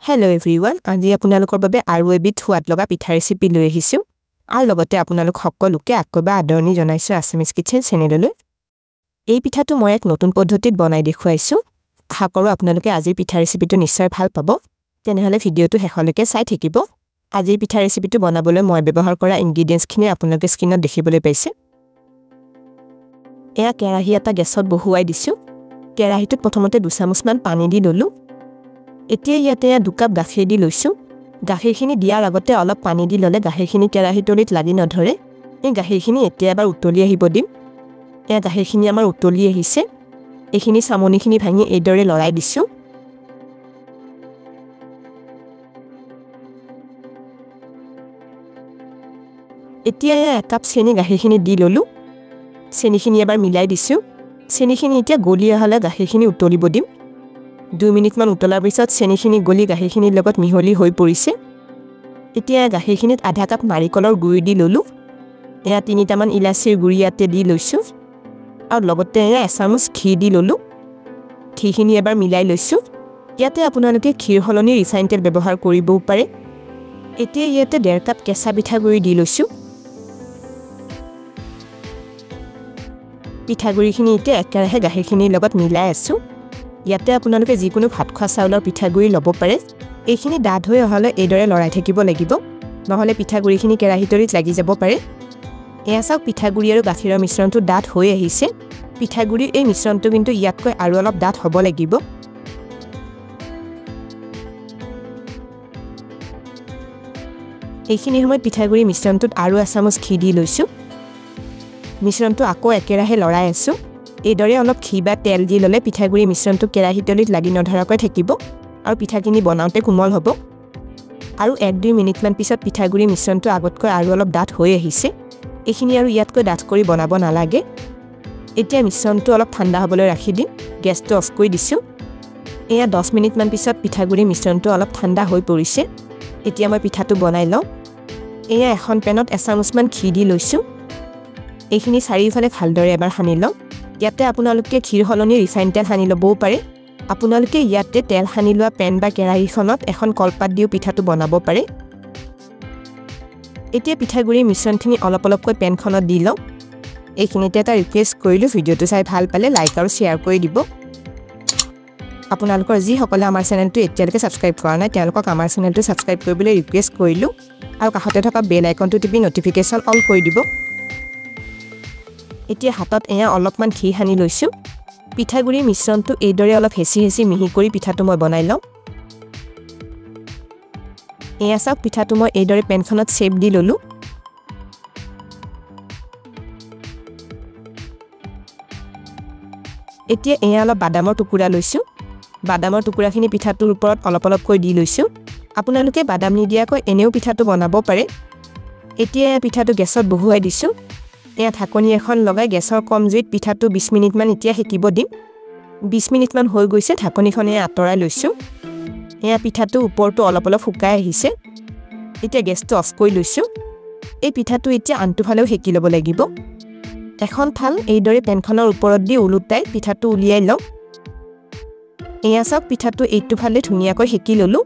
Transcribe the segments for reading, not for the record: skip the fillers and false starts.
Hello everyone, আজি আপোনালোকৰ বাবে আৰু এবিধ সোৱাদ লগা পিঠা ৰেচিপি লৈ আহিছো। আৰু লগতে আপোনালোক সকলোকে আকবা আদৰণি জনাইছো আছামিজ কিচেন চেনেললৈ। এই পিঠাটো মই এক নতুন পদ্ধতিত বনাই দেখুৱাইছো। আশা কৰোঁ আপোনালোকে আজিৰ পিঠা ৰেচিপিটো নিশ্চয় ভাল পাব। তেনেহলে ভিডিওটো শেষলৈকে চাই থাকিব। আজিৰ পিঠা ৰেচিপিটো বনাবলৈ মই ব্যৱহাৰ কৰা ইনগ্ৰেডিয়েন্টছখিনি আপোনালোকে স্ক্ৰীনত দেখিবলৈ পাইছে। এয়া কেৰাহী এটা গেছত বহুৱাই দিছো। কেৰাহীটোত প্ৰথমতে 2 চামুচমান পানী দি ললো। এতিয়া ইয়াতে 2 কাপ গাখীৰ দি লৈছো। গাখীৰখিনি দিয়াৰ আগতে অলপ পানী দি ললে গাখীৰখিনি কেৰাহীটোত লাগি নধৰে। এই গাখীৰখিনি এতিয়া এবাৰ উতলি আহিব দিম। এই গাখীৰখিনি আমাৰ উতলি আহিছে। এইখিনি চামনিখিনি ভাঙি এইদৰে লৰাই দিছো। এতিয়া 1 কাপ চেনি গাখীৰখিনি দি ললো। চেনিখিনি এবাৰ মিলাই দিছো। চেনিখিনি এতিয়া গলি আহলে গাখীৰখিনি উতলিব দিম। 2 মিনিটমান উতলাৰ পিছত চেনিখিনি গলি গাখীৰখিনিৰ লগত মিহলি হৈ পৰিছে। এতিয়া গাখীৰখিনিত আধা কাপ নাৰিকলৰ গুড়ি দি ললো। এয়া 3টামান ইলাচিৰ গুড়ি ইয়াতে দি লৈছো। আৰু লগতে 1 চামুচ ঘি দি ললো। ঘিখিনি এবাৰ মিলাই লৈছো। ইয়াতে আপোনালোকে ঘিৰ সলনি ৰিফাইন তেল ব্যৱহাৰ কৰিবও পাৰে। এতিয়া ইয়াতে 1.5 কাপ কেঁচা পিঠাগুড়ি দি লৈছো। পিঠাগুড়িখিনি এতিয়া একেৰাহে গাখীৰখিনিৰ লগত মিলাই আছো। ইয়াতে আপোনালোকে যিকোনো ভাত খোৱা চাউলৰ পিঠাগুড়ি ল'ব পাৰে। এইখিনি ডাঠ হৈ অহলে এইদৰে লৰাই থাকিব লাগিব। নহলে পিঠাগুড়িখিনি কেৰাহীটোত লাগি যাব পাৰে। এয়া চাওক পিঠাগুড়ি আৰু গাখীৰৰ মিশ্ৰণটো ডাঠ হৈ আহিছে। পিঠাগুড়িৰ এই মিশ্ৰণটো কিন্তু ইয়াতকৈ আৰু অলপ ডাঠ হ'ব লাগিব। এইখিনি সময়ত পিঠাগুড়ি মিশ্ৰণটোত আৰু 1 চামুচ ঘি দি লৈছো। মিশ্ৰণটো আকৌ একেৰাহে লৰাই আছো। এইদৰে অলপ ঘি বা তেল দি ললে পিঠাগুড়ি মিশ্ৰণটো কেৰাহীটোত লাগি নধৰাকৈ থাকিব আৰু পিঠাখিনি বনাওতে কোমল হ'ব। আৰু 1-2 মিনিটমান পিছত পিঠাগুড়ি মিশ্ৰণটো আগতকৈ আৰু অলপ ডাঠ হৈ আহিছে। এইখিনি আৰু ইয়াতকৈ ডাঠ কৰি বনাব নালাগে। এতিয়া মিশ্ৰণটো অলপ ঠাণ্ডা হ'বলৈ ৰাখি দিম। গেছটো অফ কৰি দিছো। এয়া 10 মিনিটমান পিছত পিঠাগুড়ি মিশ্ৰণটো অলপ ঠাণ্ডা হৈ পৰিছে। এতিয়া মই পিঠাটো বনাই লওঁ। এয়া এখন পেনত 1 চামুচমান ঘি দি লৈছো। এইখিনি চাৰিওফালে ভালদৰে এবাৰ সানি লওঁ। ইয়াতে আপোনালোকে ঘিৰ সলনি ৰিফাইন তেল সানি ল'বও পাৰে। আপোনালোকে ইয়াতে তেল সানি লোৱা পেন বা কেৰাহীখনত এখন কলপাত দিও পিঠাটো বনাব পাৰে। এতিয়া পিঠাগুড়িৰ মিশ্ৰণখিনি অলপ অলপকৈ পেনখনত দি লওঁ। এইখিনিতে এটা ৰিকুৱেষ্ট কৰিলো, ভিডিওটো চাই ভাল পালে লাইক আৰু শ্বেয়াৰ কৰি দিব। আপোনালোকৰ যিসকলে আমাৰ চেনেলটো এতিয়ালৈকে ছাবস্ক্ৰাইব কৰা নাই তেওঁলোকক আমাৰ চেনেলটো ছাবস্ক্ৰাইব কৰিবলৈ ৰিকুৱেষ্ট কৰিলো। আৰু কাষতে থকা বেল আইকনটো টিপি নটিফিকেশ্যন অল কৰি দিব। এতিয়া হাতত এয়া অলপমান ঘি সানি লৈছো। পিঠাগুড়িৰ মিশ্ৰণটো এইদৰে অলপ হেঁচি হেঁচি মিহি কৰি পিঠাটো মই বনাই লওঁ। এয়া চাওক পিঠাটো মই এইদৰে পেনখনত শ্বেপ দি ললো। এতিয়া এয়া অলপ বাদামৰ টুকুৰা লৈছো। বাদামৰ টুকুৰাখিনি পিঠাটোৰ ওপৰত অলপ অলপকৈ দি লৈছো। আপোনালোকে বাদাম নিদিয়াকৈ এনেও পিঠাটো বনাব পাৰে। এতিয়া পিঠাটো গেছত বহুৱাই দিছো। এয়া ঢাকনি এখন লগাই গেছৰ কম জুইত পিঠাটো 20 মিনিটমান এতিয়া সেকিব দিম। 20 মিনিটমান হৈ গৈছে। ঢাকনিখনে আঁতৰাই লৈছো। এয়া পিঠাটো ওপৰটো অলপ অলপ শুকাই আহিছে। এতিয়া গেছটো অফ কৰি লৈছো। এই পিঠাটো এতিয়া আনটো ফালেও সেকি ল'ব লাগিব। এখন ফাল এইদৰে পেনখনৰ ওপৰত দি উলুটাই পিঠাটো উলিয়াই লওঁ। এয়া চাওক পিঠাটো এইটো ফালে ধুনীয়াকৈ সেকি ললো।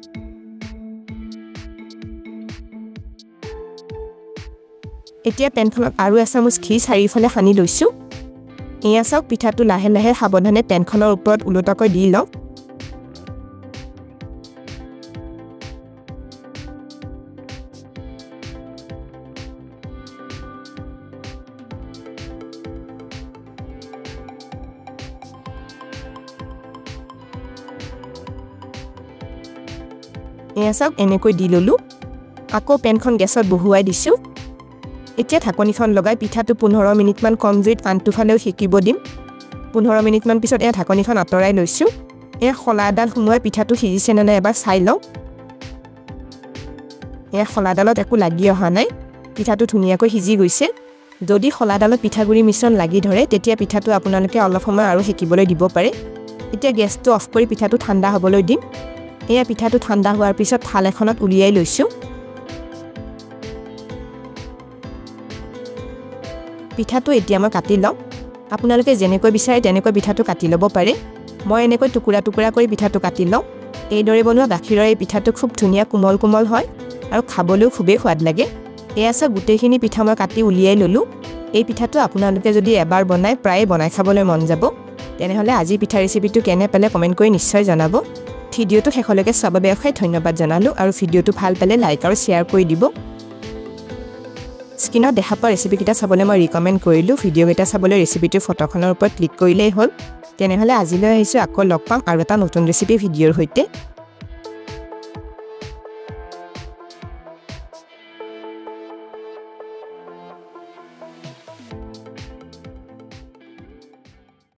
এতিয়া পেনখনত আৰু 1 চামুচ ঘি চাৰিওফালে সানি লৈছো। এয়া চাওক পিঠাটো লাহে লাহে সাৱধানে পেনখনৰ ওপৰত উলটাকৈ দি লওঁ। এয়া চাওক এনেকৈ দি ললো। আকৌ পেনখন গেছত বহুৱাই দিছো। এতিয়া ঢাকনিখন লগাই পিঠাটো 15 মিনিটমান কম জুইত আনটো ফালেও সেকিব দিম। 15 মিনিটমান পিছত এয়া ঢাকনিখন আঁতৰাই লৈছো। এয়া খলাডাল সোমোৱাই পিঠাটো সিজিছে নে নাই এবাৰ চাই লওঁ। এয়া খলাডালত একো লাগি অহা নাই। পিঠাটো ধুনীয়াকৈ সিজি গৈছে। যদি খলাডালত পিঠাগুড়ি মিশ্ৰণ লাগি ধৰে তেতিয়া পিঠাটো আপোনালোকে অলপ সময় আৰু সেকিবলৈ দিব পাৰে। এতিয়া গেছটো অফ কৰি পিঠাটো ঠাণ্ডা হ'বলৈ দিম। এয়া পিঠাটো ঠাণ্ডা হোৱাৰ পিছত থাল এখনত উলিয়াই লৈছো। পিঠাটো এতিয়া মই কাটি লওঁ। আপোনালোকে যেনেকৈ বিচাৰে তেনেকৈ পিঠাটো কাটি ল'ব পাৰে। মই এনেকৈ টুকুৰা টুকুৰা কৰি পিঠাটো কাটি লওঁ। এইদৰে বনোৱা গাখীৰৰ এই পিঠাটো খুব ধুনীয়া কোমল কোমল হয় আৰু খাবলৈও খুবেই সোৱাদ লাগে এয়া আছে গোটেইখিনি পিঠা মই কাটি উলিয়াই ল'লোঁ এই পিঠাটো আপোনালোকে যদি এবাৰ বনাই প্ৰায়ে বনাই খাবলৈ মন যাব তেনেহ'লে আজি পিঠা ৰেচিপিটো কেনে পালে কমেণ্ট কৰি নিশ্চয় জনাব ভিডিঅ'টো শেষলৈকে চাবৰ বাবে ধন্যবাদ জনালোঁ আৰু ভিডিঅ'টো ভাল পালে লাইক আৰু শ্বেয়াৰ কৰি দিব স্ক্ৰীনত দেখা পোৱা ৰেচিপিকেইটা চাবলৈ মই ৰিকমেণ্ড কৰিলোঁ ভিডিঅ'কেইটা চাবলৈ ৰেচিপিটোৰ ফটোখনৰ ওপৰত ক্লিক কৰিলেই হ'ল তেনেহ'লে আজিলৈ আহিছোঁ আকৌ লগ পাম আৰু এটা নতুন ৰেচিপি ভিডিঅ'ৰ সৈতে